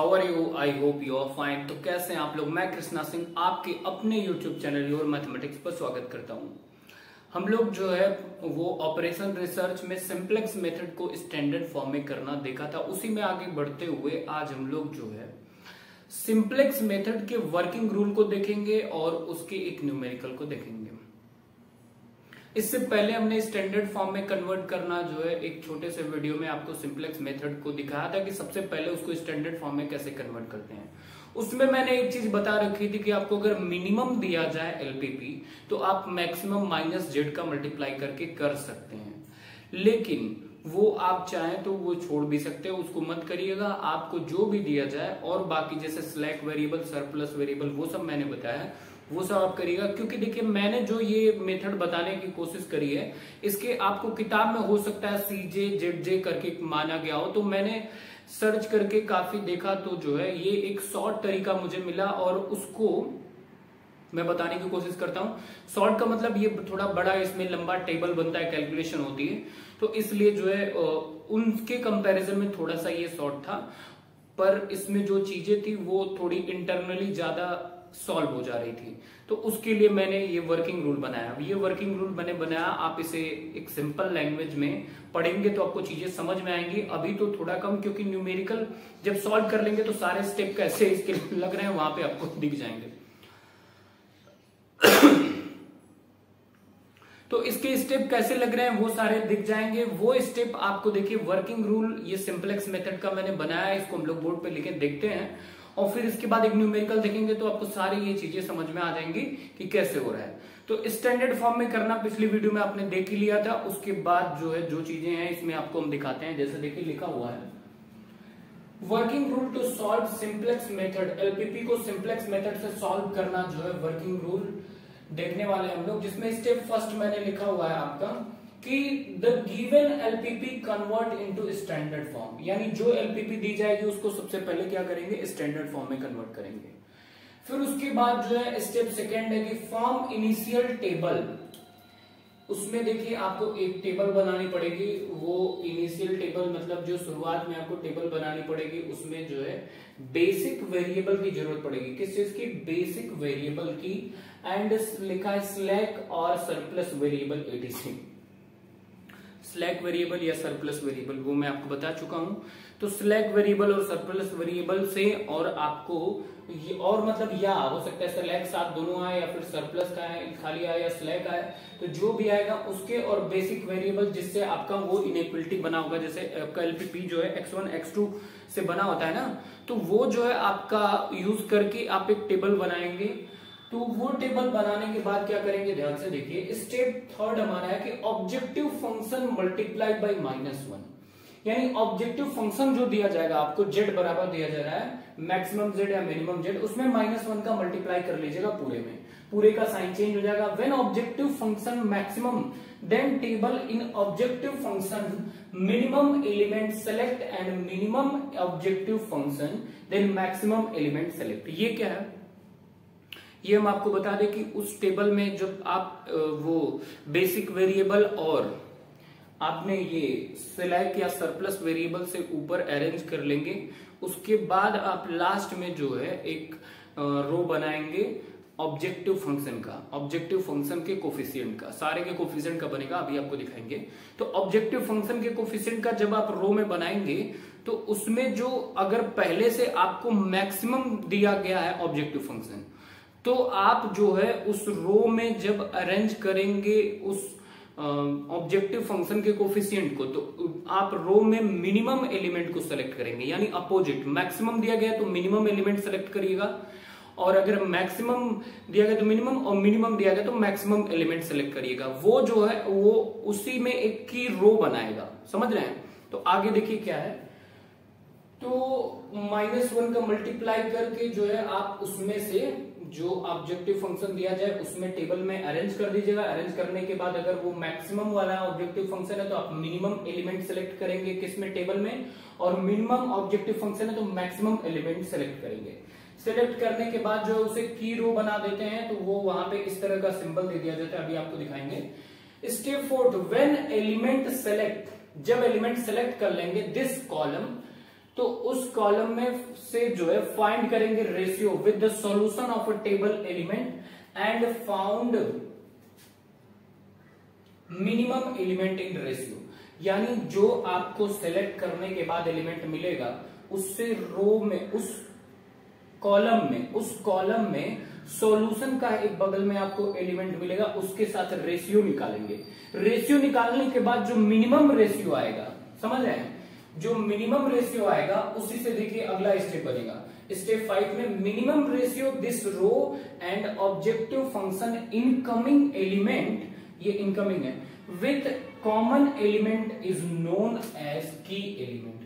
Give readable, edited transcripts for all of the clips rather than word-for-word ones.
How are you? I hope you are fine. तो कैसे हैं आप लोग? मैं कृष्णा सिंह आपके अपने यूट्यूब चैनल योर मैथमेटिक्स पर स्वागत करता हूं। हम लोग जो है वो ऑपरेशन रिसर्च में सिंप्लेक्स मेथड को स्टैंडर्ड फॉर्म में करना देखा था, उसी में आगे बढ़ते हुए आज हम लोग जो है सिंप्लेक्स मेथड के वर्किंग रूल को देखेंगे और उसके एक न्यूमेरिकल को देखेंगे। इससे पहले हमने स्टैंडर्ड फॉर्म में कन्वर्ट करना जो है एक छोटे से वीडियो में आपको सिंप्लेक्स मेथड को दिखाया था कि सबसे पहले उसको स्टैंडर्ड फॉर्म में कैसे कन्वर्ट करते हैं। उसमें मैंने एक चीज बता रखी थी कि आपको अगर मिनिमम दिया जाए एलपीपी तो आप मैक्सिमम माइनस जेड का मल्टीप्लाई करके कर सकते हैं, लेकिन वो आप चाहें तो वो छोड़ भी सकते हो, उसको मत करिएगा। आपको जो भी दिया जाए और बाकी जैसे स्लैक वेरिएबल, सरप्लस वेरिएबल, वो सब मैंने बताया, वो सब आप करिएगा। क्योंकि देखिए मैंने जो ये मेथड बताने की कोशिश करी है इसके आपको किताब में हो सकता है सीजे जेड करके माना गया हो, तो मैंने सर्च करके काफी देखा तो जो है ये एक शॉर्ट तरीका मुझे मिला और उसको मैं बताने की कोशिश करता हूं। शॉर्ट का मतलब ये थोड़ा बड़ा, इसमें लंबा टेबल बनता है, कैलकुलेशन होती है, तो इसलिए जो है उनके कंपैरिजन में थोड़ा सा ये शॉर्ट था, पर इसमें जो चीजें थी वो थोड़ी इंटरनली ज्यादा सॉल्व हो जा रही थी, तो उसके लिए मैंने ये वर्किंग रूल बनाया। ये वर्किंग रूल मैंने बनाया, आप इसे एक सिंपल लैंग्वेज में पढ़ेंगे तो आपको चीजें समझ में आएंगी। अभी तो थोड़ा कम, क्योंकि न्यूमेरिकल जब सॉल्व कर लेंगे तो सारे स्टेप कैसे इसके लग रहे हैं वहां पे आपको दिख जाएंगे। तो इसके स्टेप कैसे लग रहे हैं वो सारे दिख जाएंगे। वो स्टेप आपको देखिए वर्किंग रूल ये सिंप्लेक्स मेथड का मैंने बनाया है, इसको हम लोग बोर्ड पे लिखे देखते हैं और फिर इसके बाद एक न्यूमेरिकल देखेंगे तो आपको सारी ये चीजें समझ में आ जाएंगी कि कैसे हो रहा है। तो स्टैंडर्ड फॉर्म में करना पिछली वीडियो में आपने देख ही लिया था। उसके बाद जो है जो चीजें हैं इसमें आपको हम दिखाते हैं। जैसे देखिए लिखा हुआ है working rule to solve simplex method, LPP को सिंप्लेक्स मेथड से सॉल्व करना जो है वर्किंग रूल देखने वाले हम लोग, जिसमें स्टेप फर्स्ट मैंने लिखा हुआ है आपका कि the given LPP convert into standard form, यानी जो एलपीपी दी जाएगी उसको सबसे पहले क्या करेंगे, स्टैंडर्ड फॉर्म में कन्वर्ट करेंगे। फिर उसके बाद जो है स्टेप सेकंड है कि फॉर्म इनिशियल टेबल। उसमें देखिए आपको एक टेबल बनानी पड़ेगी, वो इनिशियल टेबल मतलब जो शुरुआत में आपको टेबल बनानी पड़ेगी, उसमें जो है बेसिक वेरिएबल की जरूरत पड़ेगी। किस चीज की? बेसिक वेरिएबल की। एंड लिखा है स्लैक और surplus variable ETC. Slack variable या सरप्लस वेरिएबल वो मैं आपको बता चुका हूं। तो स्लैक वेरिएबल और सरप्लस वेरिएबल से और आपको ये और मतलब या हो सकता है स्लैक साथ दोनों आए या फिर सरप्लस का है खाली आए या स्लैक आए, तो जो भी आएगा उसके और बेसिक वेरिएबल जिससे आपका वो इनइक्वलिटी बना होगा। जैसे आपका एलपीपी जो है x1 x2 से बना होता है ना, तो वो जो है आपका यूज करके आप एक टेबल बनाएंगे। तो वो टेबल बनाने के बाद क्या करेंगे, ध्यान से देखिए। स्टेप थर्ड हमारा है कि ऑब्जेक्टिव फंक्शन मल्टीप्लाइड बाई -1, यानी ऑब्जेक्टिव फंक्शन जो दिया जाएगा आपको z बराबर दिया जा रहा है मैक्सिमम z या मिनिमम z, उसमें -1 का मल्टीप्लाई कर लीजिएगा पूरे में, पूरे का साइन चेंज हो जाएगा। When objective function maximum then table in objective function minimum element select and minimum objective function then maximum element select. ये क्या है, ये हम आपको बता दें कि उस टेबल में जब आप वो बेसिक वेरिएबल और आपने ये स्लैक या सरप्लस वेरिएबल से ऊपर अरेंज कर लेंगे, उसके बाद आप लास्ट में जो है एक रो बनाएंगे ऑब्जेक्टिव फंक्शन का, ऑब्जेक्टिव फंक्शन के कोफिशिएंट का, सारे के कोफिशिएंट का बनेगा, अभी आपको दिखाएंगे। तो ऑब्जेक्टिव फंक्शन के कोफिशिएंट का जब आप रो में बनाएंगे तो उसमें जो अगर पहले से आपको मैक्सिमम दिया गया है ऑब्जेक्टिव फंक्शन, तो आप जो है उस रो में जब अरेंज करेंगे उस ऑब्जेक्टिव फंक्शन के कोफिशिएंट को, तो आप रो में मिनिमम एलिमेंट को सेलेक्ट करेंगे, यानी अपोजिट। मैक्सिमम दिया गया तो मिनिमम एलिमेंट सेलेक्ट करिएगा, और अगर मैक्सिमम दिया गया तो मिनिमम, और मिनिमम दिया गया तो मैक्सिमम एलिमेंट सेलेक्ट करिएगा। वो जो है वो उसी में एक की रो बनाएगा, समझ रहे हैं। तो आगे देखिए क्या है, तो -1 का मल्टीप्लाई करके जो है आप उसमें से जो ऑब्जेक्टिव फंक्शन दिया जाए उसमें टेबल में अरेंज कर दीजिएगा। अरेंज करने के बाद अगर वो मैक्सिमम वाला ऑब्जेक्टिव फंक्शन है तो आप मिनिमम एलिमेंट सेलेक्ट करेंगे किसमें, टेबल में, और मिनिमम ऑब्जेक्टिव फंक्शन है तो मैक्सिमम एलिमेंट सेलेक्ट करेंगे। सेलेक्ट करने के बाद जो उसे की रो बना देते हैं, तो वो वहां पे इस तरह का सिंबल दे दिया जाता है, अभी आपको दिखाएंगे। Step fourth, when element select, जब एलिमेंट सेलेक्ट कर लेंगे दिस कॉलम, तो उस कॉलम में से जो है फाइंड करेंगे ratio with the solution of a table element and found minimum element in ratio. यानी जो आपको सेलेक्ट करने के बाद एलिमेंट मिलेगा उससे रो में उस कॉलम में सॉल्यूशन का एक बगल में आपको एलिमेंट मिलेगा, उसके साथ रेशियो निकालेंगे। रेशियो निकालने के बाद जो मिनिमम रेशियो आएगा, समझ रहे हैं, जो मिनिमम रेशियो आएगा उसी से देखिए अगला स्टेप बनेगा। स्टेप 5 में minimum ratio this row and objective function incoming element, ये इनकमिंग है, with common element is known as key element.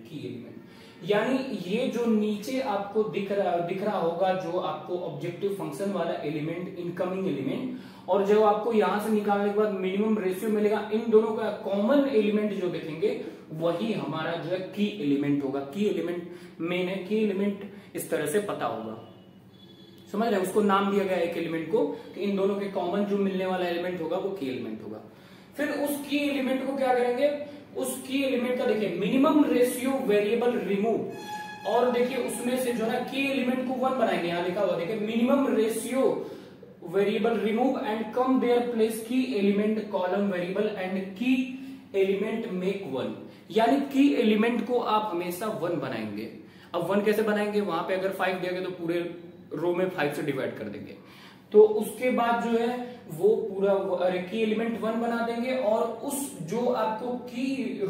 यानी ये जो नीचे आपको दिख रहा होगा जो आपको ऑब्जेक्टिव फंक्शन वाला एलिमेंट, इनकमिंग एलिमेंट, और जो आपको यहां से निकालने के बाद मिनिमम रेशियो मिलेगा, इन दोनों का कॉमन एलिमेंट जो देखेंगे वही हमारा जो है की एलिमेंट होगा। की एलिमेंट मेन है, की एलिमेंट इस तरह से पता होगा, समझ रहे हैं। उसको नाम दिया गया एक एलिमेंट को कि इन दोनों के कॉमन जो मिलने वाला एलिमेंट होगा वो की एलिमेंट होगा। फिर उस की एलिमेंट को क्या करेंगे, उस की एलिमेंट का देखिए मिनिमम रेशियो वेरिएबल रिमूव, और देखिए उसमें से जो है की एलिमेंट को 1 बनाएंगे। यहां लिखा हुआ देखिए minimum ratio variable remove and come their place की एलिमेंट कॉलम वेरिएबल एंड की एलिमेंट मेक 1। यानी की एलिमेंट को आप हमेशा 1 बनाएंगे। अब 1 कैसे बनाएंगे, वहां पे अगर 5 दिया गया तो पूरे रो में 5 से डिवाइड कर देंगे। तो उसके बाद जो है वो पूरा की एलिमेंट 1 बना देंगे, और उस जो आपको की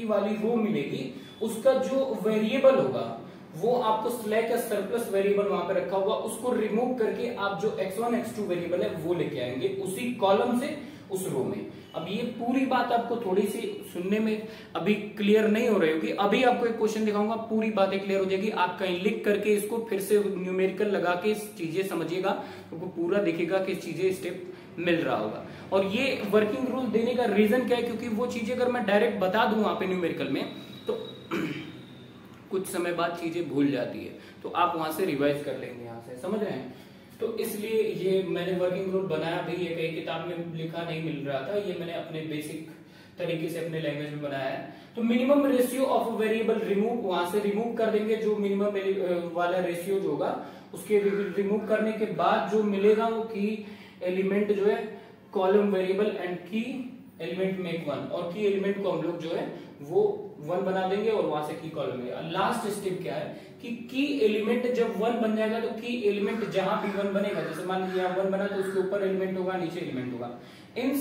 वाली रो मिलेगी उसका जो वेरिएबल होगा वो आपको स्लैक या सरप्लस वेरिएबल वहां पे रखा होगा, उसको रिमूव करके आप जो x1 x2 वेरिएबल है वो लेके आएंगे उसी कॉलम से उस रो में। अब ये पूरी बात आपको थोड़ी सी सुनने में अभी क्लियर नहीं हो रही होगी। अभी आपको एक क्वेश्चन दिखाऊंगा, पूरी बातें क्लियर हो जाएगी। आप कहीं लिख करके इसको फिर से न्यूमेरिकल लगा के चीजें समझिएगा, तो पूरा दिखेगा कि चीजें स्टेप मिल रहा होगा। और ये वर्किंग रूल देने का रीजन क्या है, क्योंकि वो चीजें अगर मैं डायरेक्ट बता दूं वहां पे न्यूमेरिकल में तो कुछ समय बाद चीजें भूल जाती है, तो आप वहां से रिवाइज कर लेंगे यहाँ से, समझ रहे हैं। तो इसलिए ये मैंने वर्किंग रूल बनाया भी, ये कहीं किताब में लिखा नहीं मिल रहा था, ये मैंने अपने बेसिक तरीके से अपने लैंग्वेज में बनाया है। तो minimum ratio of variable remove, वहां से रिमूव कर देंगे जो मिनिमम वाला रेशियो जो होगा, उसके रिमूव करने के बाद जो मिलेगा वो की एलिमेंट जो है कॉलम वेरिएबल एंड की एलिमेंट मेक 1, और की एलिमेंट को हम लोग जो है वो 1 बना देंगे और वहां से की कॉलम में। लास्ट स्टेप क्या है कि की एलिमेंट जब 1 बन जाएगा तो की एलिमेंट जहां भी 1 बनेगा, जैसे मान लीजिए यहाँ 1 बना तो उसके ऊपर एलिमेंट होगा, नीचे एलिमेंट होगा, इन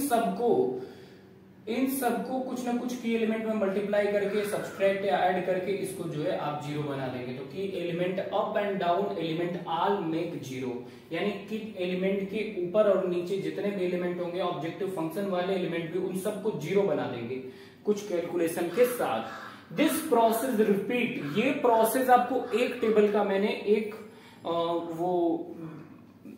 सबको कुछ ना कुछ की एलिमेंट में मल्टीप्लाई करके सब्सट्रैक्ट या ऐड करके इसको जो है आप 0 बना देंगे। तो की element up and down element all make 0, यानी कि एलिमेंट के ऊपर और नीचे जितने भी एलिमेंट होंगे ऑब्जेक्टिव फंक्शन वाले एलिमेंट भी, उन सबको 0 बना देंगे कुछ कैलकुलेशन के साथ। दिस प्रोसेस रिपीट, ये प्रोसेस आपको एक टेबल का मैंने एक वो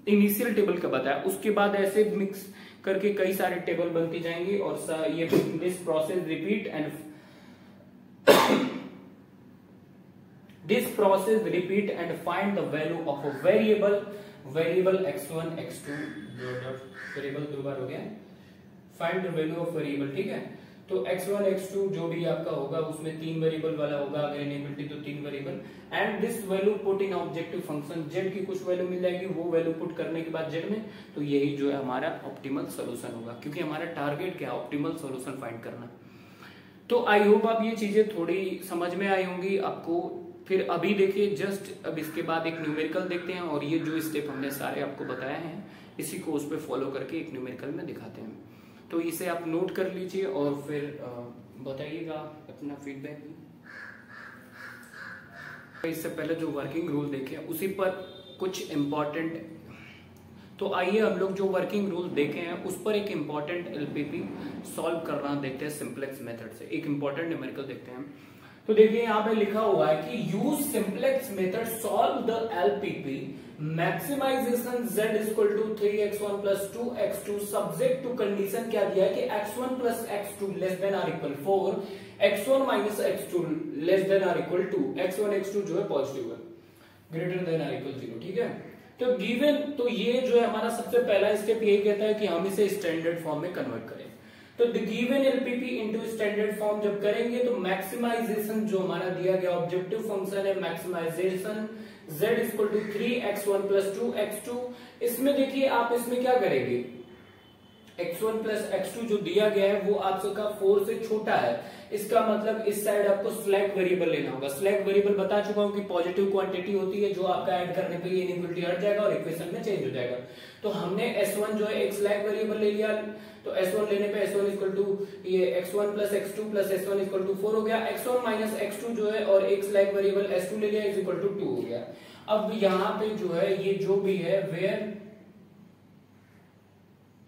इनिशियल टेबल का बताया, उसके बाद ऐसे मिक्स करके कई सारे टेबल बनती जाएंगी, और ये this process repeat and this process repeat and find the value of a variable x1 x2 variable 2 बार हो गया, find the value of variable, ठीक है। तो x1 x2 जो भी आपका होगा उसमें 3 वेरिएबल वाला होगा, अगर इनेबिलिटी तो 3 variable, and this value put in objective function, z की कुछ वैल्यू मिल जाएगी, वो वैल्यू पुट करने के बाद z में, तो यही जो है हमारा ऑप्टिमल सॉल्यूशन होगा, क्योंकि हमारा टारगेट क्या है, ऑप्टिमल सॉल्यूशन फाइंड करना। तो आई होप आप ये चीजें थोड़ी समझ में आई होंगी आपको। फिर अभी देखिए जस्ट अब इसके बाद एक न्यूमेरिकल देखते हैं, और ये जो स्टेप हमने सारे आपको बताए हैं इसी को उस पर फॉलो करके एक न्यूमेरिकल में दिखाते हैं। तो इसे आप नोट कर लीजिए और फिर बताइएगा अपना फीडबैक। इससे पहले जो वर्किंग रूल देखे उसी पर कुछ इंपॉर्टेंट, तो आइए हम लोग जो वर्किंग रूल देखे हैं उस पर एक इंपॉर्टेंट एलपीपी सॉल्व करना देखते हैं सिंपलेक्स मेथड से। एक इंपॉर्टेंट न्यूमेरिकल देखते हैं। तो देखिए यहाँ पे लिखा हुआ है कि use simplex method solve the LPP maximization z equal to 3x1 plus 2x2 subject to condition क्या दिया है कि x1 plus x2 less than or equal 4, x1 minus x2 less than or equal 2, x1 x2 जो है positive है, greater than or equal 0, ठीक है। तो गिवन, तो ये जो है हमारा सबसे पहला स्टेप यही कहता है कि हम इसे स्टैंडर्ड फॉर्म में कन्वर्ट करें। तो the given LPP into standard form जब करेंगे तो मैक्सिमाइजेशन जो हमारा दिया गया ऑब्जेक्टिव फंक्शन है maximization z equal to 3x1 plus 2x2, इसमें देखिए आप इसमें क्या करेंगे, x1 प्लस x2 जो दिया गया है वो आपका 4 से छोटा है, इसका मतलब इस साइड आपको स्लैक वेरिएबल लेना होगा। स्लैक वेरिएबल बता चुका हूं कि पॉजिटिव क्वांटिटी होती है जो आपका ऐड करने पे ये इनइक्वालिटी हट जाएगा और इक्वेशन में चेंज हो जाएगा। तो हमने s1 जो है एक स्लैक वेरिएबल ले लिया, तो s1 लेने पे s1 इक्वल टू ये x1 plus x2 plus s1 equal to 4 हो गया, x1 माइनस x2 जो है और एक स्लैक वेरिएबल s2 ले लिया इज इक्वल टू 2 हो गया। अब यहाँ पे जो है ये जो भी है where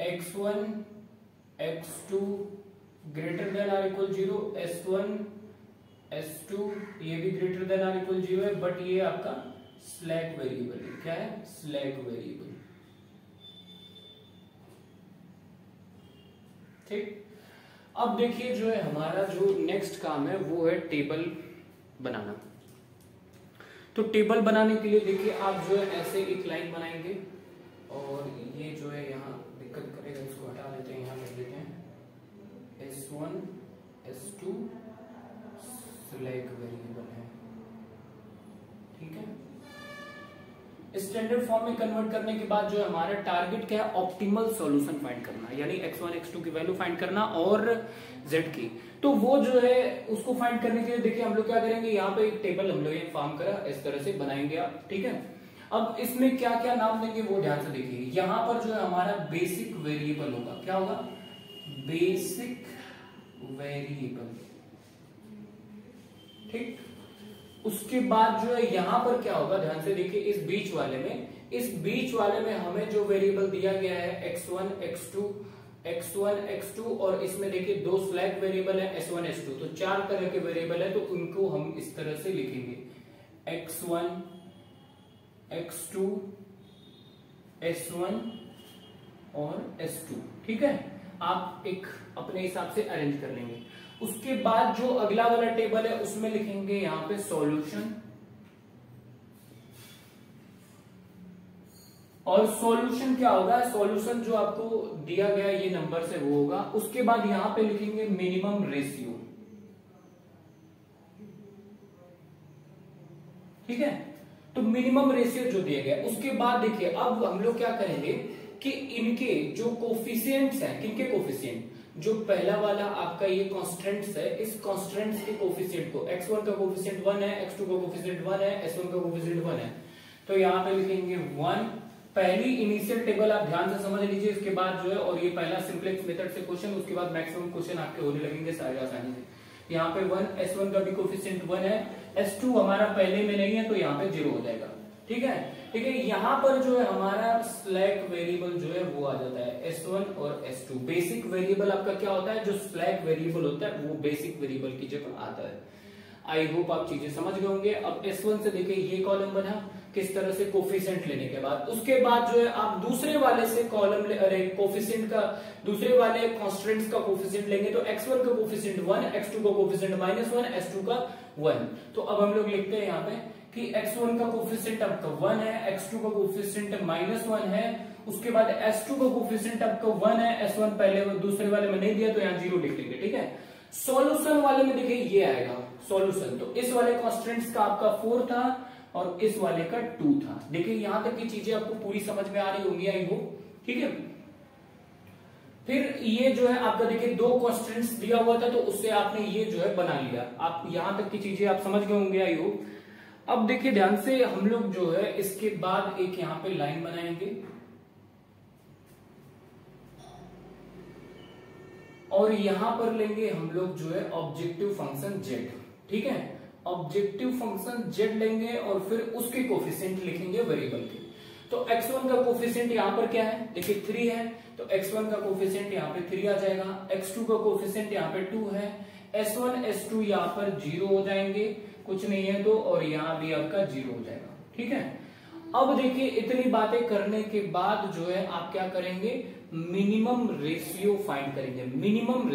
x1 x2 greater than or equal 0, s1 s2 ये भी ग्रेटर देन आर इक्वल 0 है, बट ये आपका स्लैक वेरिएबल है। क्या है? Slack variable. ठीक, अब देखिए जो है हमारा जो नेक्स्ट काम है वो है टेबल बनाना। तो टेबल बनाने के लिए देखिए आप जो है ऐसे एक लाइन बनाएंगे और ये जो है यहाँ दिक्कत करेगा, इसको हटा देते हैं, यहाँ लिख देते हैं s1 s2 स्लैक वेरिएबल है। ठीक है, स्टैंडर्ड फॉर्म में कन्वर्ट करने के बाद जो है हमारा टारगेट क्या है, ऑप्टिमल सॉल्यूशन फाइंड करना, यानी x1 x2 की वैल्यू फाइंड करना और z की। तो वो जो है उसको फाइंड करने के लिए देखिए हम लोग क्या करेंगे, यहाँ पे एक टेबल हम लोग ये फॉर्म करा, इस तरह से बनाएंगे आप। ठीक है, अब इसमें क्या क्या नाम देंगे वो ध्यान से देखिए। यहाँ पर जो है हमारा बेसिक वेरिएबल होगा, क्या होगा? Basic variable. ठीक, उसके बाद जो है यहां पर क्या होगा, ध्यान से देखिए, इस बीच वाले में हमें जो वेरिएबल दिया गया है x1 x2 और इसमें देखिए दो स्लैक वेरिएबल है s1 s2, तो चार तरह के वेरिएबल है, तो उनको हम इस तरह से लिखेंगे x1 x2 s1 और s2। ठीक है, आप एक अपने हिसाब से अरेंज कर लेंगे। उसके बाद जो अगला वाला टेबल है उसमें लिखेंगे यहां पे सॉल्यूशन, और सॉल्यूशन क्या होगा, सॉल्यूशन जो आपको दिया गया ये नंबर से वो होगा। उसके बाद यहां पे लिखेंगे मिनिमम रेशियो। ठीक है, तो मिनिमम रेशियो जो दिया गया, उसके बाद देखिए अब हम लोग क्या करेंगे कि इनके जो कोफिशिएंट्स हैं, किनके कोफिशिएंट, जो पहला वाला आपका ये कॉन्स्टेंट्स है, इस कॉन्स्टेंट्स के कोफिशिएंट को, x1 का कोफिशिएंट 1 है, x2 का कोफिशिएंट 1 है, s1 का कोफिशिएंट 1 है, तो यहाँ पे लिखेंगे 1। पहली इनिशियल टेबल आप ध्यान से समझ लीजिए, इसके बाद जो है, और ये पहला सिंपलेक्स मेथड से क्वेश्चन, उसके बाद मैक्सिमम क्वेश्चन आपके होने लगेंगे सारे आसानी से। यहाँ पे 1, s1 का भी कोफिशिएंट 1 है, s2 हमारा पहले में नहीं है तो यहाँ पे 0 हो जाएगा। ठीक है, ठीक है, यहाँ पर जो है हमारा स्लैक वेरिएबल जो है वो आ जाता है s1 और s2। बेसिक वेरिएबल आपका क्या होता है, जो स्लैक वेरिएबल होता है वो बेसिक वेरिएबल की जगह आता है। आई होप आप चीजें समझ गए होंगे। अब s1 से देखिए ये कॉलम बना किस तरह से कोफिशिएंट लेने के बाद, उसके बाद जो है आप दूसरे वाले से कॉलम कोफिशिएंट का, दूसरे वाले कॉन्स्टेंट्स का कोफिशिएंट लेंगे, तो x1 का कोफिशिएंट 1, x2 का कोफिशिएंट -1, s2 का 1। तो अब हम लोग लिखते हैं यहाँ पे कि x1 का कोफिशिएंट आपका 1 है, x2 का कोफिशिएंट -1 है, उसके बाद s2 का कोफिशिएंट आपका 1 है, s1 पहले दूसरे वाले में नहीं दिया तो यहाँ 0 लिख लेंगे। ठीक है, सॉल्यूशन वाले में देखिए ये आएगा सॉल्यूशन, तो इस वाले कॉन्स्टेंट्स का आपका 4 था और इस वाले का 2 था। देखिए यहां तक की चीजें आपको पूरी समझ में आ रही होंगी, आई होप। ठीक है, फिर ये जो है आपका देखिए दो कॉन्स्टेंट्स दिया हुआ था, तो उससे आपने ये जो है बना लिया। आप यहां तक की चीजें आप समझ गए होंगे, आई होप। अब देखिए ध्यान से, हम लोग जो है इसके बाद एक यहां पे लाइन बनाएंगे और यहां पर लेंगे हम लोग जो है ऑब्जेक्टिव फंक्शन z। ठीक है, ऑब्जेक्टिव फंक्शन z लेंगे और फिर उसके कोफिशिएंट लिखेंगे वेरिएबल के। तो x1 का कोफिशिएंट यहां पर क्या है, देखिए 3 है, तो x1 का कोफिशिएंट यहां पे 3 आ जाएगा, x2 का कोफिशिएंट यहां पे 2 है, s1 s2 यहां पर 0 हो जाएंगे, कुछ नहीं है तो, और यहां भी आपका 0 हो जाएगा। ठीक है, अब देखिए इतनी बातें करने के बाद जो है आप क्या करेंगे, मिनिमम रेशियो फाइंड करेंगे। मिनिमम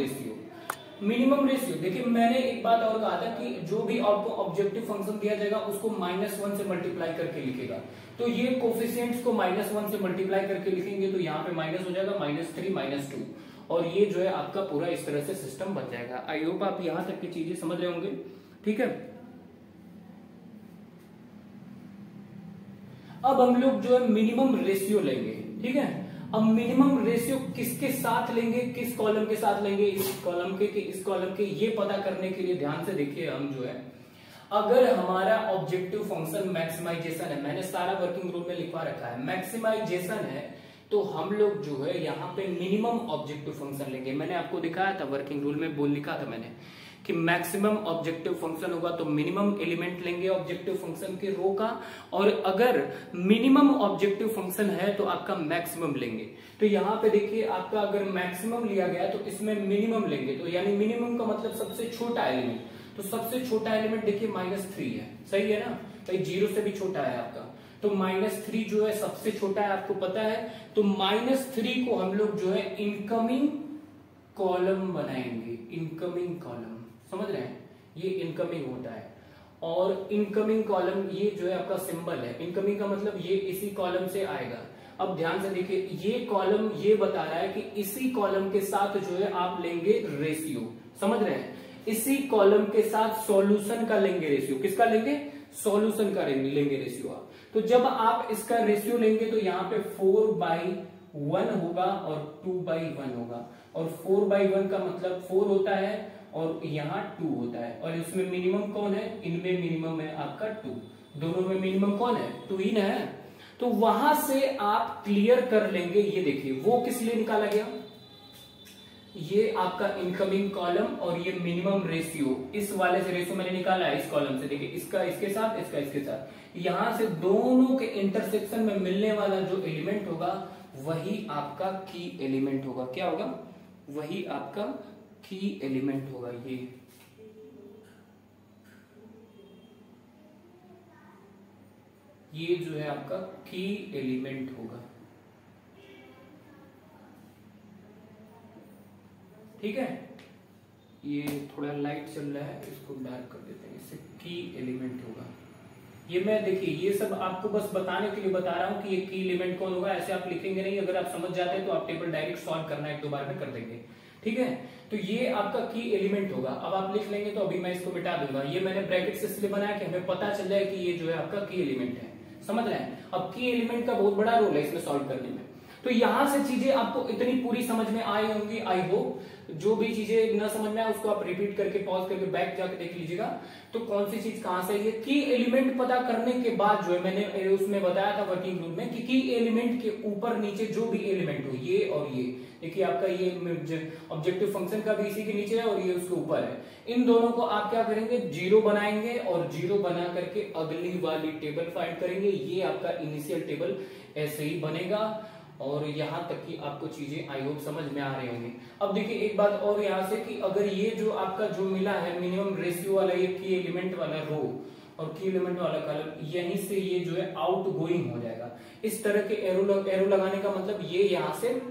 रेशियो देखिए मैंने एक बात और कहा था कि जो भी आपको ऑब्जेक्टिव फंक्शन दिया जाएगा उसको -1 से मल्टीप्लाई करके लिखेगा, तो ये कोफिशिएंट्स को -1 से मल्टीप्लाई करके लिखेंगे, तो यहाँ पे माइनस हो जाएगा -3 -2, और ये जो है आपका पूरा इस तरह से सिस्टम बन जाएगा। आई होप आप यहां तक की चीजें समझ रहे होंगे। ठीक है, अब हम लोग जो है मिनिमम रेशियो लेंगे। ठीक है, अब मिनिमम रेशियो किसके साथ लेंगे, किस कॉलम के साथ लेंगे, इस कॉलम के कि इस कॉलम के, ये पता करने के लिए ध्यान से देखिए। हम जो है अगर हमारा ऑब्जेक्टिव फंक्शन मैक्सिमाइजेशन है, मैंने सारा वर्किंग रूल में लिखवा रखा है, मैक्सिमाइजेशन है, तो हम लोग जो है यहाँ पे मिनिमम ऑब्जेक्टिव फंक्शन लेंगे। मैंने आपको दिखाया था वर्किंग रूल में, बोल लिखा था मैंने कि मैक्सिमम ऑब्जेक्टिव फंक्शन होगा तो मिनिमम एलिमेंट लेंगे ऑब्जेक्टिव फंक्शन के रो का, और अगर मिनिमम ऑब्जेक्टिव फंक्शन है तो आपका मैक्सिमम लेंगे। तो यहाँ पे देखिए आपका अगर मैक्सिमम लिया गया तो इसमें मिनिमम लेंगे, तो यानी मिनिमम का मतलब सबसे छोटा एलिमेंट, तो सबसे छोटा एलिमेंट देखिए -3 है, सही है ना भाई, 0 से भी छोटा है आपका, तो -3 जो है सबसे छोटा है, आपको पता है। तो -3 को हम लोग जो है इनकमिंग कॉलम बनाएंगे, इनकमिंग कॉलम, समझ रहे हैं, ये इनकमिंग होता है। और इनकमिंग कॉलम ये जो है आपका सिंबल है, इनकमिंग का मतलब ये इसी कॉलम से आएगा। अब ध्यान से देखिए, ये कॉलम ये बता रहा है कि इसी कॉलम के साथ जो है आप लेंगे रेशियो, समझ रहे हैं, इसी कॉलम के साथ सॉल्यूशन का लेंगे रेशियो। किसका लेंगे, सॉल्यूशन का लेंगे रेशियो आप। तो जब आप इसका रेशियो लेंगे तो यहाँ पे 4/1 होगा और 2/1 होगा, और 4/1 का मतलब 4 होता है और यहाँ 2 होता है, और इसमें मिनिमम कौन है, इनमें मिनिमम है आपका 2, दोनों में मिनिमम कौन है, 2 ही ना है। तो वहां से आप क्लियर कर लेंगे, ये देखिए वो किस लिए निकाला गया, ये आपका इनकमिंग कॉलम और ये मिनिमम रेशियो, इस वाले से रेशियो मैंने निकाला है इस कॉलम से, देखिए इसका इसके साथ, इसका इसके साथ, यहां से दोनों के इंटरसेक्शन में मिलने वाला जो एलिमेंट होगा वही आपका की एलिमेंट होगा। क्या होगा, वही आपका की एलिमेंट होगा। ये जो है आपका की एलिमेंट होगा। ठीक है, ये थोड़ा लाइट चल रहा है, इसको डार्क कर देते हैं, इससे की एलिमेंट होगा। ये मैं देखिए ये सब आपको बस बताने के लिए बता रहा हूं कि ये की एलिमेंट कौन होगा, ऐसे आप लिखेंगे नहीं, अगर आप समझ जाते हैं तो आप टेबल डायरेक्ट सॉल्व करना 1-2 बार में कर देंगे। ठीक है, तो ये आपका की एलिमेंट होगा। अब आप लिख लेंगे, तो अभी मैं इसको मिटा दूंगा, ये मैंने ब्रैकेट से इसलिए बनाया कि हमें पता चल जाए कि ये जो है आपका की एलिमेंट है, समझ रहे हैं। अब की एलिमेंट का बहुत बड़ा रोल है इसमें सॉल्व करने में। तो यहां से चीजें आपको इतनी पूरी समझ में आई होंगी, आई होप। जो भी चीजें न समझ में आए उसको आप रिपीट करके पॉज करके बैक जाके देख लीजिएगा, तो कौन सी चीज कहां से है। की एलिमेंट पता करने के बाद जो है मैंने उसमें बताया था वर्किंग ग्रुप में कि की एलिमेंट के ऊपर नीचे जो भी एलिमेंट हो, ये और ये, देखिए आपका ये ऑब्जेक्टिव फंक्शन का भी इसी के नीचे है और ये उसके ऊपर है, इन दोनों को आप क्या करेंगे, 0 बनाएंगे, और 0 बना करके अगली वाली टेबल फाइंड करेंगे। ये आपका इनिशियल टेबल ऐसे ही बनेगा, और यहां तक कि आपको चीजें आई होप समझ में आ रही होंगी। अब देखिए एक बात और यहां से कि अगर ये जो आपका जो मिला है मिनिमम रेशियो वाला, ये की एलिमेंट वाला रो और की एलिमेंट वाला कॉलम, यहीं से ये जो है आउट गोइंग हो जाएगा। इस तरह के एरो लगाने का मतलब ये यहां से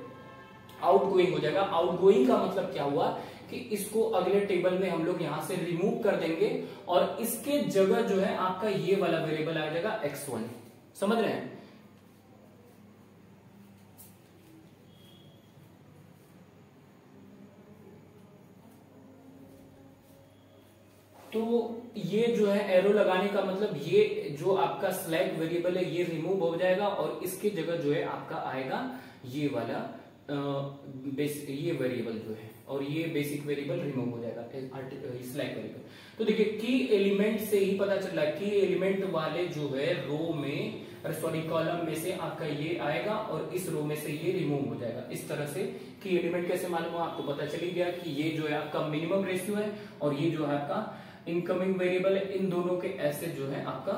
आउट गोइंग हो जाएगा। आउट गोइंग का मतलब क्या हुआ कि इसको अगले टेबल में हम लोग यहां से रिमूव कर देंगे, और इसके जगह जो है आपका ये वाला वेरिएबल आ जाएगा x1, समझ रहे हैं। तो ये जो है एरो लगाने का मतलब ये जो आपका स्लैग वेरिएबल है ये रिमूव हो जाएगा, और इसके जगह जो है आपका आएगा ये वाला ये वेरिएबल जो है, और ये बेसिक वेरिएबल रिमूव हो जाएगा, स्लैग वेरिएबल। तो देखिए की एलिमेंट से ही पता चल रहा है, की एलिमेंट वाले जो है रो में, सॉरी कॉलम में से आपका ये आएगा और इस रो में से ये रिमूव हो जाएगा। इस तरह से की एलिमेंट कैसे मालूम हुआ, आपको पता चल गया कि ये जो है आपका मिनिमम रेशियो है और ये जो है आपका इनकमिंग वेरिएबल है। इन दोनों के ऐसे जो है आपका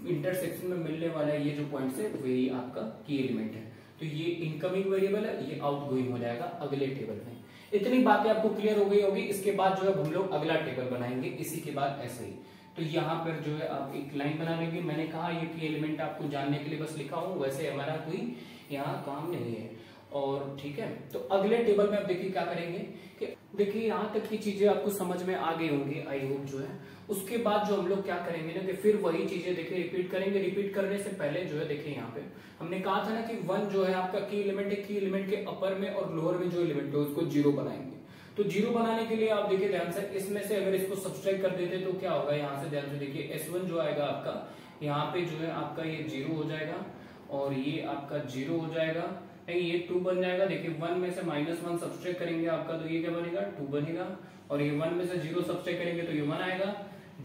इंटरसेक्शन में मिलने वाला ये जो पॉइंट है वही आपका की एलिमेंट है। तो ये इनकमिंग वेरिएबल है, ये आउटगोइंग हो जाएगा अगले टेबल में। इतनी बातें आपको क्लियर हो गई होगी। इसके बाद जो है हम लोग अगला टेबल बनाएंगे, इसी के बाद ऐसे ही। तो यहाँ पर जो है आप एक लाइन बना लेंगे। मैंने कहा ये की एलिमेंट आपको जानने के लिए बस लिखा हूं, वैसे हमारा कोई यहाँ काम नहीं है। और ठीक है, तो अगले टेबल में आप देखिए क्या करेंगे कि देखिए यहाँ तक की चीजें आपको समझ में आ गई होंगी आई होप जो है। उसके बाद जो हम लोग क्या करेंगे ना कि फिर वही चीजें देखिए रिपीट करेंगे। रिपीट करने से पहले जो है देखिए यहाँ पे हमने कहा था ना कि 1 जो है आपका की एलिमेंट है, की एलिमेंट के अपर में और लोअर में जो एलिमेंट है उसको 0 बनाएंगे। तो 0 बनाने के लिए आप देखिए ध्यान से, इसमें से अगर इसको सब्सट्रैक्ट कर देते तो क्या होगा, यहाँ से ध्यान से देखिए S1 जो आएगा आपका, यहाँ पे जो है आपका ये 0 हो जाएगा और ये आपका 0 हो जाएगा, नहीं ये 2 बन जाएगा। देखिए 1 में से -1 सब्सट्रैक्ट करेंगे आपका तो ये क्या बनेगा, 2 बनेगा। और ये 1 में से 0 सब्सट्रैक्ट करेंगे तो ये 1 आएगा।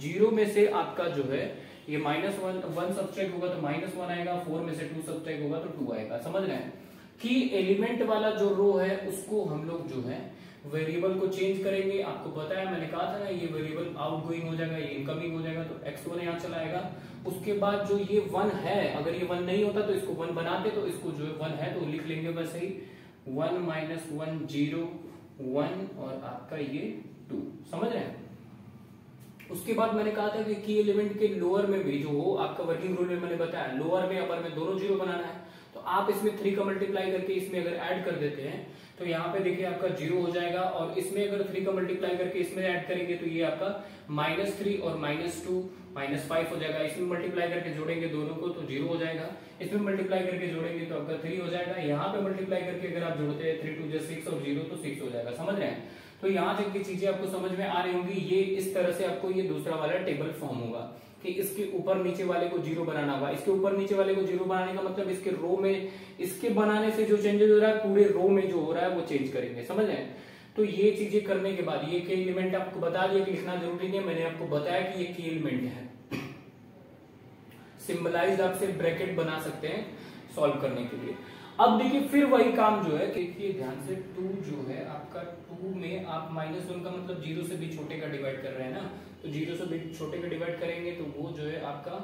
0 में से आपका जो है ये -1 सब्सट्रैक्ट होगा तो -1 आएगा। 4 में से 2 सब्सट्रैक्ट होगा तो 2 आएगा। समझ रहे हैं कि एलिमेंट वाला जो रो है उसको हम लोग जो है वेरिएबल को चेंज करेंगे। आपको पता है मैंने कहा था ना ये वेरिएबल आउटगोइंग हो जाएगा, ये इनकमिंग हो जाएगा, तो x1 यहाँ चला आएगा। उसके बाद जो ये 1 है, अगर ये 1 नहीं होता तो इसको 1 बनाते, तो इसको जो 1 है तो लिख लेंगे वैसे ही 1 - 1 0 1 और आपका ये 2। समझ रहे हैं। उसके बाद मैंने कहा था कि की एलिमेंट के लोअर में भी जो हो, आपका वर्किंग रूल में मैंने बताया लोअर में अपर में दोनों 0 बनाना है। तो आप इसमें 3 का मल्टीप्लाई करके इसमें अगर ऐड कर देते हैं तो यहाँ पे देखिए आपका 0 हो जाएगा। और इसमें अगर 3 का मल्टीप्लाई करके इसमें ऐड करेंगे तो ये आपका -3 और -2 -5 हो जाएगा। इसमें मल्टीप्लाई करके जोड़ेंगे दोनों को तो 0 हो जाएगा। इसमें मल्टीप्लाई करके जोड़ेंगे तो आपका 3 हो जाएगा। यहाँ पे मल्टीप्लाई करके अगर आप जोड़ते हैं 3 2 6 और 0 तो 6 हो जाएगा। समझ रहे हैं। तो यहाँ तक की चीजें आपको समझ में आ रही होंगी। ये इस तरह से आपको ये दूसरा वाला टेबल फॉर्म होगा कि इसके ऊपर नीचे वाले को 0 बनाना होगा। इसके ऊपर नीचे वाले को 0 बनाने का मतलब इसके रो में, इसके बनाने से जो चेंजेस हो रहा है पूरे रो में जो हो रहा है वो चेंज करेंगे। समझ रहे हैं। तो ये चीजें करने के बाद ये की एलिमेंट आपको बता दिया कि लिखना जरूरी नहीं है, मैंने आपको बताया कि ये की एलिमेंट है। सिंबलाइज्ड आप सिर्फ ब्रैकेट बना सकते हैं सॉल्व करने के लिए। अब देखिए फिर वही काम जो है, देखिए ध्यान से 2 जो है आपका 2 में आप -1 का मतलब 0 से भी छोटे का डिवाइड कर रहे हैं ना, तो 0 से भी छोटे का डिवाइड करेंगे तो वो जो है आपका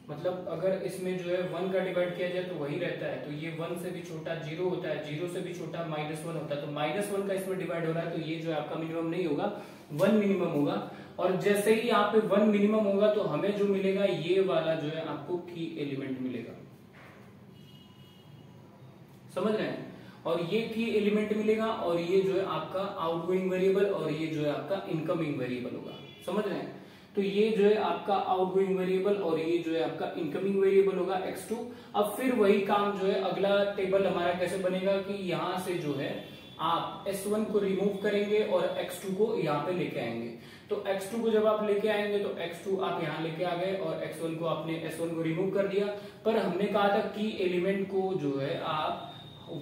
मतलब अगर इसमें जो है 1 का डिवाइड किया जाए तो वही रहता है। तो ये 1 से भी छोटा 0 होता है, 0 से भी छोटा -1 होता है। तो -1 का इसमें डिवाइड हो रहा है तो ये जो है आपका मिनिमम नहीं होगा, 1 मिनिमम होगा। और जैसे ही यहाँ पे 1 मिनिमम होगा तो हमें जो मिलेगा ये वाला जो है आपको की एलिमेंट मिलेगा। समझ रहे हैं। और ये की एलिमेंट मिलेगा और ये जो है आपका आउटगोइंग वेरिएबल और ये जो है आपका इनकमिंग वेरिएबल होगा। समझ रहे हैं। तो ये जो है आपका आउटगोइंग वेरिएबल और ये जो है आपका इनकमिंग वेरिएबल होगा x2। अब फिर वही काम जो है अगला टेबल हमारा कैसे बनेगा कि यहां से जो है आप S1 को रिमूव करेंगे और x2 को यहाँ पे लेके आएंगे। तो x2 को जब आप लेके आएंगे तो x2 आप यहाँ लेके आ गए और x1 को आपने S1 को रिमूव कर दिया। पर हमने कहा था कि एलिमेंट को जो है आप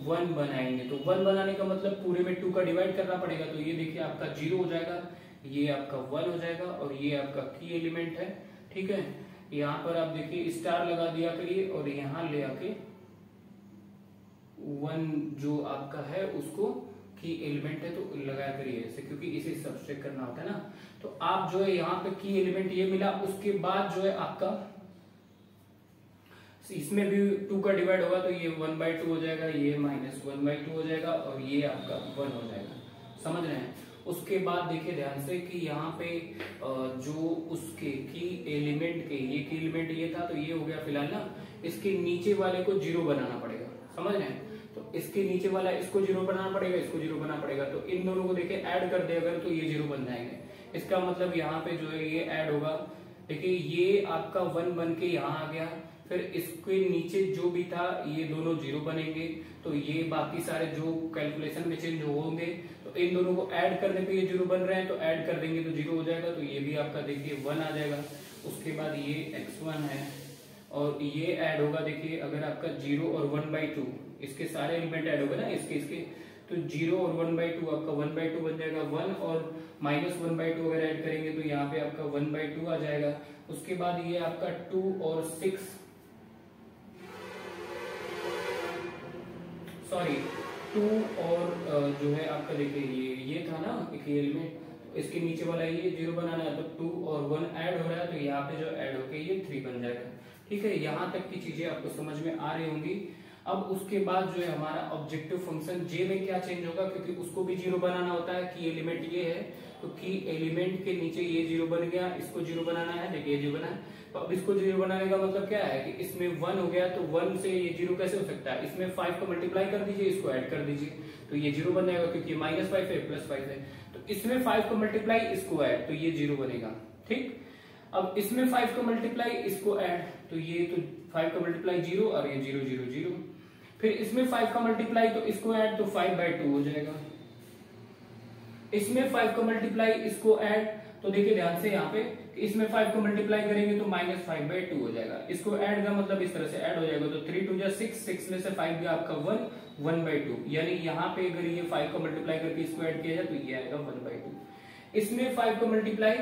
1 बनाएंगे। तो 1 बनाने का मतलब पूरे में 2 का डिवाइड करना पड़ेगा। तो ये देखिए आपका 0 हो जाएगा, ये आपका 1 हो जाएगा और ये आपका की एलिमेंट है। ठीक है। यहाँ पर आप देखिए स्टार लगा दिया करिए और यहाँ ले आके 1 जो आपका है उसको की एलिमेंट है तो लगाया करिए ऐसे, क्योंकि इसे सब्सट्रैक्ट करना होता है ना। तो आप जो है यहाँ पे की एलिमेंट ये मिला। उसके बाद जो है आपका इसमें भी 2 का डिवाइड होगा तो ये 1/2 हो जाएगा, ये -1/2 हो जाएगा और ये आपका 1 हो जाएगा। समझ रहे हैं। उसके बाद देखिए ध्यान से कि यहाँ पे जो उसके की एलिमेंट के ये की एलिमेंट ये था तो ये हो गया फिलहाल ना। इसके नीचे वाले को 0 बनाना पड़ेगा। समझ रहे हैं। तो इसके नीचे वाला इसको 0 बनाना पड़ेगा, इसको 0 बनाना पड़ेगा। तो इन दोनों को देखिए ऐड कर दे अगर तो ये 0 बन जाएंगे। इसका मतलब यहाँ पे जो है ये ऐड होगा। देखिए ये आपका 1 बन के यहाँ आ गया। फिर इसके नीचे जो भी था ये दोनों 0 बनेंगे। तो ये बाकी सारे जो कैलकुलेशन में चेंज होंगे तो इन दोनों को ऐड करने पे ये 0 बन रहे हैं तो ऐड कर देंगे तो 0 हो जाएगा। तो ये भी आपका देखिए 1 आ जाएगा। उसके बाद ये x1 है और ये ऐड होगा। देखिए अगर आपका 0 और 1/2 इसके सारे एलिमेंट ऐड होगा ना इसके तो 0 और 1/2 आपका 1/2 बन जाएगा। 1 और -1/2 अगर ऐड करेंगे तो यहाँ पे आपका 1/2 आ जाएगा। उसके बाद ये आपका 2 और 6 सॉरी 2 और जो है आपका देखिए ये था ना एक एलिमेंट, इसके नीचे वाला ये 0 बनाना है तो 2 और 1 ऐड हो रहा है तो यहाँ पे जो ऐड होके ये 3 बन जाएगा। ठीक है। यहाँ तक की चीजें आपको समझ में आ रही होंगी। अब उसके बाद जो है हमारा ऑब्जेक्टिव फंक्शन जे में क्या चेंज होगा, क्योंकि उसको भी जीरो बनाना होता है। की एलिमेंट ये है तो की एलिमेंट के नीचे ये जीरो बन गया, इसको जीरो बनाना है, देखिए ये जीरो बना है। तो अब इसको जीरो बनाने का मतलब क्या है कि इसमें 1 हो गया, तो 1 से ये जीरो कैसे हो सकता है, इसमें 5 को मल्टीप्लाई कर दीजिए, इसको ऐड कर दीजिए, तो ये जीरो बन जाएगा, क्योंकि -5 है +5 है। तो इसमें 5 को मल्टीप्लाई, इसको ऐड, तो ये जीरो बनेगा। ठीक, अब इसमें 5 को मल्टीप्लाई, इसको ऐड, तो ये तो 5 का मल्टीप्लाई 0 और ये 0 0 0। फिर इसमें 5 का मल्टीप्लाई, तो इसको ऐड, तो 5/2 हो जाएगा। इसमें 5 को मल्टीप्लाई, इसको ऐड, तो देखिए ध्यान से यहाँ पे इसमें 5 को मल्टीप्लाई करेंगे तो -5/2 हो जाएगा। इसको ऐड का मतलब इस तरह से ऐड हो जाएगा, तो 3 2 जा 6, 6 में से 5 गया आपका 1, 1/2। यानी यहाँ पे अगर ये 5 को मल्टीप्लाई करके इसको ऐड किया जाए तो ये आएगा 1/2। इसमें 5 को मल्टीप्लाई,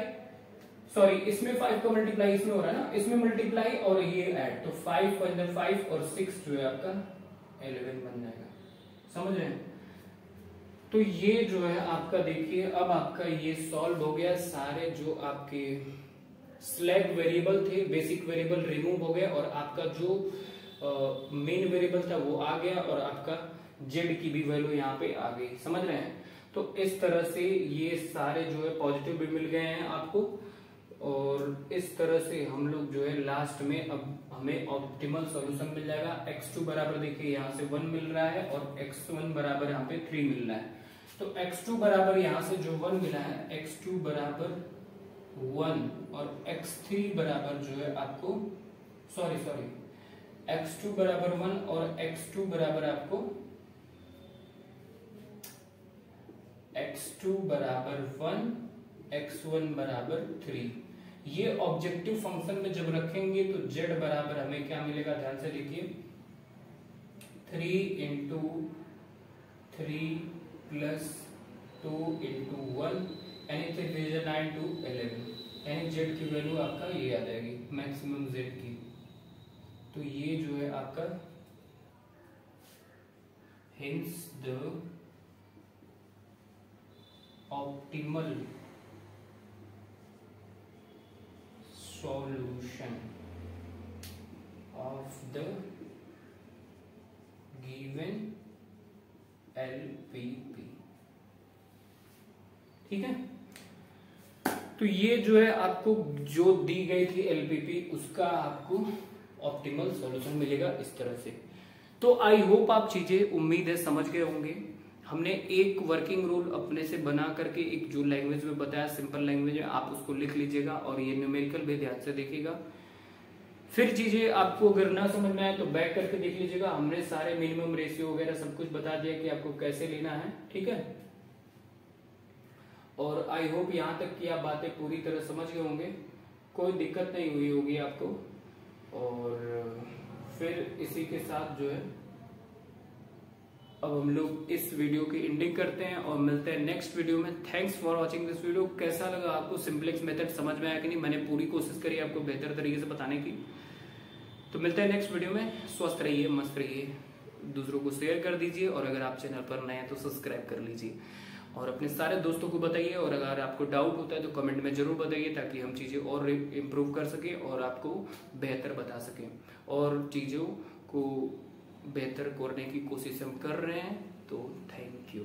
सॉरी इसमें 5 को मल्टीप्लाई इसमें हो रहा है ना, इसमें मल्टीप्लाई और ये ऐड, तो 5 × 5 और 6 जो है आपका 11 बन जाएगा। समझ रहे हैं? तो ये जो है आपका देखिए, अब आपका ये सॉल्व हो गया। सारे जो आपके स्लैब वेरिएबल थे, बेसिक वेरिएबल रिमूव हो गया, और आपका जो मेन वेरिएबल था वो आ गया, और आपका जेड की भी वैल्यू यहाँ पे आ गई। समझ रहे हैं? तो इस तरह से ये सारे जो है पॉजिटिव भी मिल गए हैं आपको, और इस तरह से हम लोग जो है लास्ट में अब हमें ऑप्टिमल सॉल्यूशन मिल जाएगा। x2 बराबर देखिए यहाँ से 1 मिल रहा है, और x1 बराबर यहाँ पे 3 मिल रहा है। तो x2 बराबर यहाँ से जो 1 मिला है, x2 बराबर 1 और x3 बराबर जो है आपको सॉरी x2 बराबर 1 और x2 बराबर आपको x2 बराबर 1, x1 बराबर 3। ये ऑब्जेक्टिव फंक्शन में जब रखेंगे तो z बराबर हमें क्या मिलेगा, ध्यान से देखिए, 3 × 3 + 2 × 1 यानी 3 × 9 = 11, यानी z की वैल्यू आपका ये आ जाएगी मैक्सिमम z की। तो ये जो है आपका hence the optimal solution of the given LPP। ठीक है, तो ये जो है आपको जो दी गई थी LPP, उसका आपको ऑप्टिमल सॉल्यूशन मिलेगा इस तरह से। तो आई होप आप चीजें, उम्मीद है, समझ गए होंगे। हमने एक वर्किंग रूल अपने से बना करके, एक जो लैंग्वेज में बताया सिंपल लैंग्वेज है, आप उसको लिख लीजिएगा, और ये न्यूमेरिकल भी ध्यान से देखिएगा। फिर चीजें आपको अगर ना समझ में आए तो बैक करके देख लीजिएगा। हमने सारे मिनिमम रेशियो वगैरह सब कुछ बता दिया कि आपको कैसे लेना है। ठीक है, और आई होप यहाँ तक की आप बातें पूरी तरह समझ गए होंगे, कोई दिक्कत नहीं हुई होगी आपको। और फिर इसी के साथ जो है अब हम लोग इस वीडियो की एंडिंग करते हैं, और मिलते हैं नेक्स्ट वीडियो में। Thanks for watching this video. कैसा लगा आपको, सिंपलेक्स मेथड समझ में आया कि नहीं? मैंने पूरी कोशिश करी आपको बेहतर तरीके से बताने की। तो मिलते हैं नेक्स्ट वीडियो में। स्वस्थ रहिए, मस्त रहिए, दूसरों को शेयर कर दीजिए, और अगर आप चैनल पर नए हैं तो सब्सक्राइब कर लीजिए, और अपने सारे दोस्तों को बताइए। और अगर आपको डाउट होता है तो कमेंट में जरूर बताइए, ताकि हम चीजें और इम्प्रूव कर सके और आपको बेहतर बता सकें, और चीजों को बेहतर करने की कोशिश हम कर रहे हैं। तो थैंक यू।